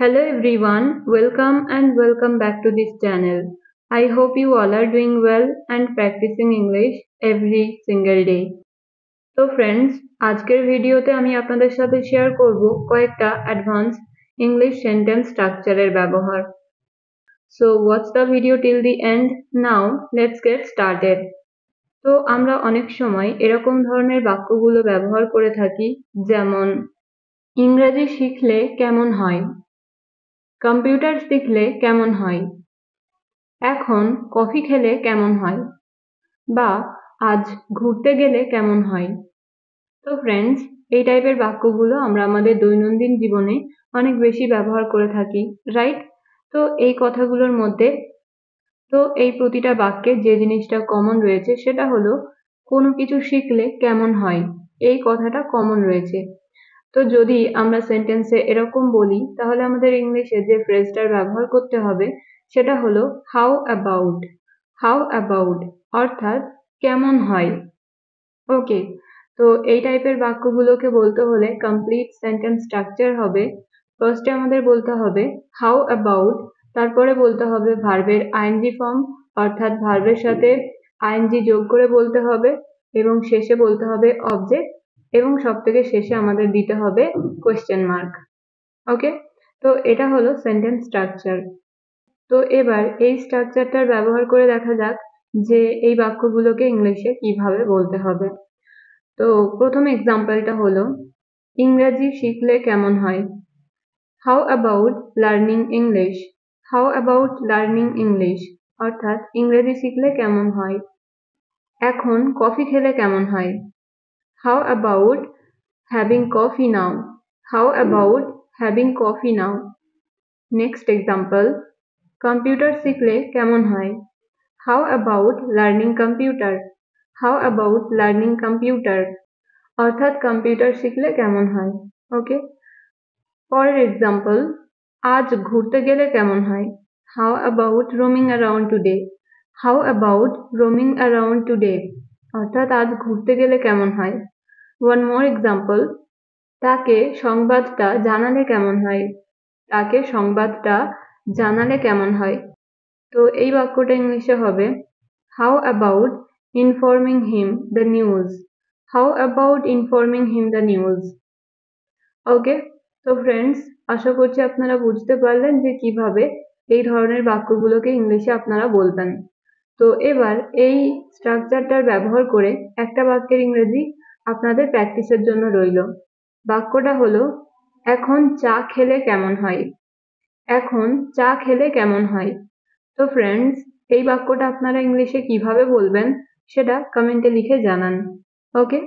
Hello everyone, welcome back to this channel. I hope you all are doing well and practicing English every single day. তো friends, আজকের ভিডিওতে আমি আপনাদের সাথে share করব কয়েকটা অ্যাডভান্স ইংলিশ সেন্টেন্স স্ট্রাকচারের ব্যবহার। So watch the video till the end. Now let's get started. তো আমরা অনেক সময় এরকম ধরনের বাক্যগুলো ব্যবহার করে থাকি, যেমন ইংরেজি শিখলে কেমন হয়, কম্পিউটার শিখলে কেমন হয়, এখন কফি খেলে কেমন হয়, বা আজ ঘুরতে গেলে কেমন হয়। তো ফ্রেন্ডস, এই টাইপের বাক্যগুলো আমরা আমাদের দৈনন্দিন জীবনে অনেক বেশি ব্যবহার করে থাকি, রাইট? তো এই কথাগুলোর মধ্যে এই প্রতিটা বাক্যে যে জিনিসটা কমন রয়েছে সেটা হলো কোনো কিছু শিখলে কেমন হয়, এই কথাটা কমন রয়েছে। তো যদি আমরা সেন্টেন্সে এরকম বলি, তাহলে আমাদের ইংলিশে যে ফ্রেজটার ব্যবহার করতে হবে সেটা হলো হাউ অ্যাবাউট, অর্থাৎ কেমন হয়। ওকে, তো এই টাইপের বাক্যগুলোকে বলতে হলে কমপ্লিট সেন্টেন্স স্ট্রাকচার হবে। ফার্স্টে আমাদের বলতে হবে হাউ অ্যাবাউট, তারপরে বলতে হবে ভার্বের আইএনজি ফর্ম, অর্থাৎ ভার্বের সাথে আইএনজি যোগ করে বলতে হবে, এবং শেষে বলতে হবে অবজেক্ট, এবং সবথেকে শেষে আমাদের দিতে হবে কোয়েশ্চেন মার্ক। ওকে, তো এটা হলো সেন্টেন্স স্ট্রাকচার। তো এবার এই স্ট্রাকচারটার ব্যবহার করে দেখা যাক যে এই বাক্যগুলোকে ইংলিশে কিভাবে বলতে হবে। তো প্রথম এক্সাম্পলটা হলো ইংরেজি শিখলে কেমন হয়। হাউ অ্যাবাউট লার্নিং ইংলিশ, অর্থাৎ ইংরেজি শিখলে কেমন হয়। এখন কফি খেলে কেমন হয়। How about having coffee now. Next example, computer শিখলে কেমন হয়। হাউ অ্যাবাউট লার্নিং কম্পিউটার, অর্থাৎ কম্পিউটার শিখলে কেমন হয়। ওকে, পরের এক্সাম্পল, আজ ঘুরতে গেলে কেমন হয়। How about roaming around today, অর্থাৎ আজ ঘুরতে গেলে কেমন হয়। ওয়ান মোর এক্সাম্পল, তাকে সংবাদটা জানালে কেমন হয়। তো এই বাক্যটা ইংলিশে হবে how about informing him the news. Okay, তো ফ্রেন্ডস, আশা করছি আপনারা বুঝতে পারলেন যে কিভাবে এই ধরনের বাক্যগুলোকে ইংলিশে আপনারা বলবেন। তো এবার এই স্ট্রাকচারটার ব্যবহার করে একটা বাক্যের ইংরেজি আপনাদের প্র্যাকটিসের জন্য রইল। বাক্যটা হলো এখন চা খেলে কেমন হয়। তো ফ্রেন্ডস, এই বাক্যটা আপনারা ইংলিশে কিভাবে বলবেন সেটা কমেন্টে লিখে জানান। ওকে,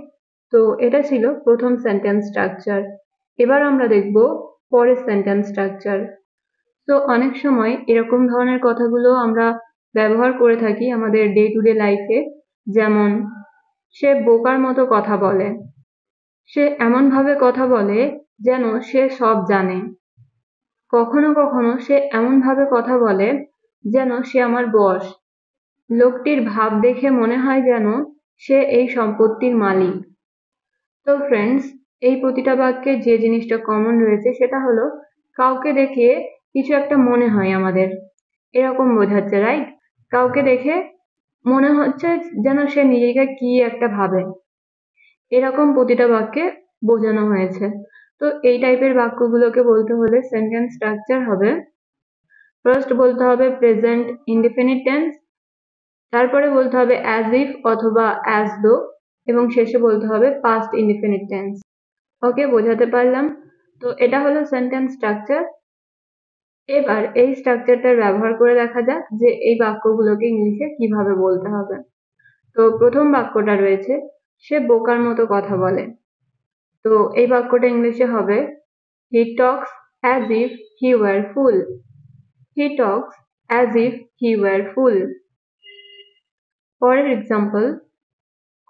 তো এটা ছিল প্রথম সেন্টেন্স স্ট্রাকচার। এবার আমরা দেখব পরের সেন্টেন্স স্ট্রাকচার। তো অনেক সময় এরকম ধরনের কথাগুলো আমরা ব্যবহার করে থাকি আমাদের ডে টু ডে লাইফে, যেমন সে বোকার মতো কথা বলে। সে এমন ভাবে কথা বলে যেন সে সব জানে। কখনো কখনো সে এমন ভাবে কথা বলে যেন সে আমার বস। লোকটির ভাব দেখে মনে হয় যেন সে এই সম্পত্তির মালিক। তো ফ্রেন্ডস, এই প্রতিটা বাক্যে যে জিনিসটা কমন রয়েছে সেটা হলো কাউকে দেখে কিছু একটা মনে হয় আমাদের, এরকম বোঝাচ্ছে, রাইট? কাউকে দেখে মনে হচ্ছে যেন সে নিজেকে কি একটা ভাবে, এরকম প্রতিটা বাক্যে বোঝানো হয়েছে। তো এই টাইপের বাক্যগুলোকে বলতে হলে সেন্টেন্স স্ট্রাকচার হবে ফার্স্ট বলতে হবে প্রেজেন্ট ইনডিফিনিট টেন্স, তারপরে বলতে হবে অ্যাজ ইফ অথবা অ্যাজ দো, এবং শেষে বলতে হবে পাস্ট ইনডিফিনিট টেন্স। ওকে, বোঝাতে পারলাম? তো এটা হলো সেন্টেন্স স্ট্রাকচার। এবার এই স্ট্রাকচারটার ব্যবহার করে দেখা যাক যে এই বাক্যগুলোকে ইংলিশে কিভাবে বলতে হবে। তো প্রথম বাক্যটা রয়েছে সে বোকার মতো কথা বলে। তো এই বাক্যটা ইংলিশে হবে he talks as if he were fool. পরের এক্সাম্পল,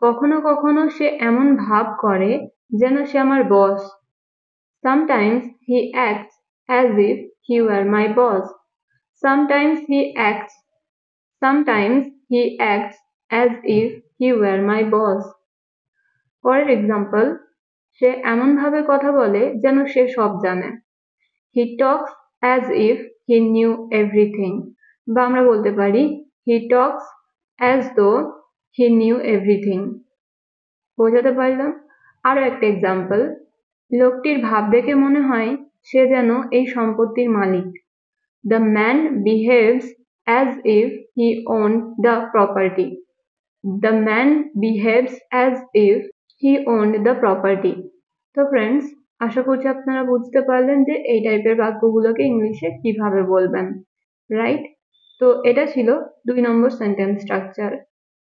কখনো কখনো সে এমন ভাব করে যেন সে আমার বস। Sometimes he acts as if he were my boss. Sometimes he acts as if he were my boss. পরের এক্সাম্পল, সে এমন ভাবে কথা বলে যেন সে সব জানে। He talks as if he knew everything, বা আমরা বলতে পারি he talks as though he knew everything। বোঝাতে পারলাম? আরো একটা এক্সাম্পল, লোকটির ভাব দেখে মনে হয় সে যেন এই সম্পত্তির মালিক। The man behaves as if he owned the property. The man behaves as if he owned the property. তো ফ্রেন্ডস, আশা করছি আপনারা বুঝতে পারলেন যে এই টাইপের বাক্যগুলোকে ইংলিশে কিভাবে বলবেন, রাইট? তো এটা ছিল 2 নম্বর সেন্টেন্স স্ট্রাকচার।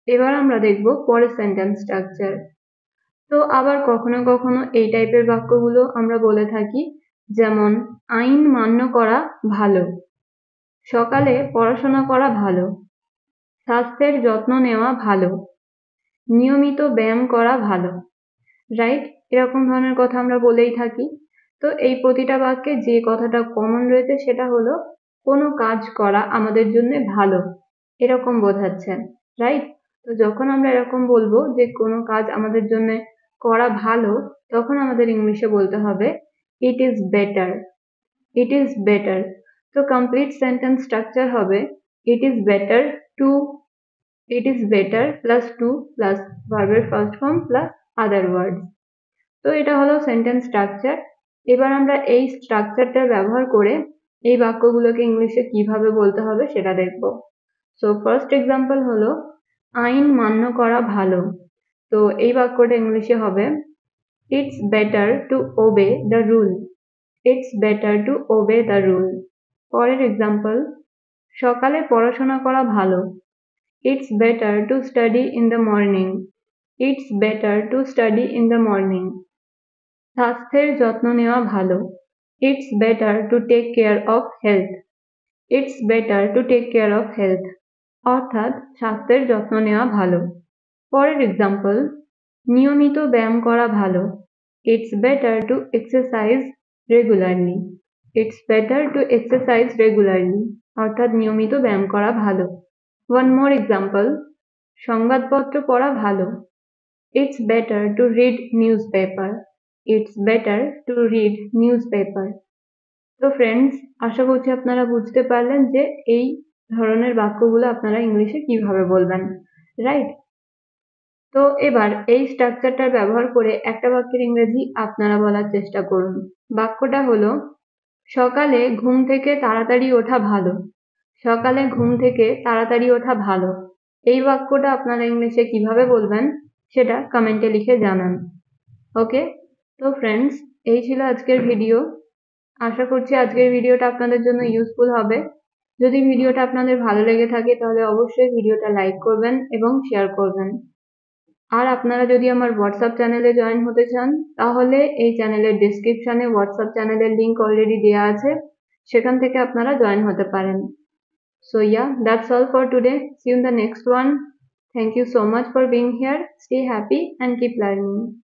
এবার আমরা দেখব পরের সেন্টেন্স স্ট্রাকচার। তো আবার কখনো কখনো এই টাইপের বাক্যগুলো আমরা বলে থাকি, যেমন আইন মান্য করা ভালো, সকালে পড়াশোনা করা ভালো, স্বাস্থ্যের যত্ন নেওয়া ভালো, নিয়মিত ব্যায়াম করা ভালো, রাইট? এরকম ধরনের কথা আমরা বলেই থাকি। তো এই প্রতিটা বাক্যে যে কথাটা কমন রয়েছে সেটা হলো কোনো কাজ করা আমাদের জন্য ভালো, এরকম বোঝাচ্ছে, রাইট? তো যখন আমরা এরকম বলবো যে কোনো কাজ আমাদের জন্য করা ভালো, তখন আমাদের ইংলিশে বলতে হবে it is better. It is better. তো কমপ্লিট সেন্টেন্স স্ট্রাকচার হবে it is better to, it is better plus to plus ভার্বের first form plus other words. তো এটা হলো সেন্টেন্স স্ট্রাকচার। এবার আমরা এই স্ট্রাকচারটা ব্যবহার করে এই বাক্যগুলোকে ইংলিশে কিভাবে বলতে হবে সেটা দেখব। সো ফার্স্ট এক্সাম্পল হলো আইন মান্য করা ভালো। তো এই বাক্যটা ইংলিশে হবে it's better to obey the rule. It's better to obey the rule. পরের এক্সাম্পল, সকালে পড়াশোনা করা ভালো। It's better to study in the morning. It's better to study in the morning. স্বাস্থ্যের যত্ন নেওয়া ভালো। It's better to take care of health. It's better to take care of health. অর্থাৎ স্বাস্থ্যের যত্ন নেওয়া ভালো। পরের এক্সাম্পল, নিয়মিত ব্যায়াম করা ভালো। It's better two exercise regularly. It's better two exercise regularly. অর্থাৎ নিয়মিত ব্যায়াম করা ভালো। ওয়ান মোর এক্সাম্পল, সংবাদপত্র পড়া ভালো। It's better to read news paper. It's better to read news paper. তো ফ্রেন্ডস, আশা করছি আপনারা বুঝতে পারলেন যে এই ধরনের বাক্যগুলো আপনারা ইংলিশে কিভাবে বলবেন, রাইট? তো এবার এই স্ট্রাকচারটার ব্যবহার করে একটা বাক্যের ইংরেজি আপনারা বলার চেষ্টা করুন। বাক্যটা হলো সকালে ঘুম থেকে তাড়াতাড়ি ওঠা ভালো। সকালে ঘুম থেকে তাড়াতাড়ি ওঠা ভালো। এই বাক্যটা আপনারা ইংলিশে কিভাবে বলবেন সেটা কমেন্টে লিখে জানান। ওকে? তো ফ্রেন্ডস, এই ছিল আজকের ভিডিও। আশা করছি আজকের ভিডিওটা আপনাদের জন্য ইউজফুল হবে। যদি ভিডিওটা আপনাদের ভালো লেগে থাকে তাহলে অবশ্যই ভিডিওটা লাইক করবেন এবং শেয়ার করবেন। আর আপনারা যদি আমার হোয়াটসঅ্যাপ চ্যানেলে জয়েন হতে চান তাহলে এই চ্যানেলের ডেসক্রিপশনে হোয়াটসঅ্যাপ চ্যানেলের লিংক অলরেডি দেওয়া আছে, সেখান থেকে আপনারা জয়েন হতে পারেন। So yeah, that's all for today. See you in the next one. Thank you so much for being here. Stay happy and keep learning.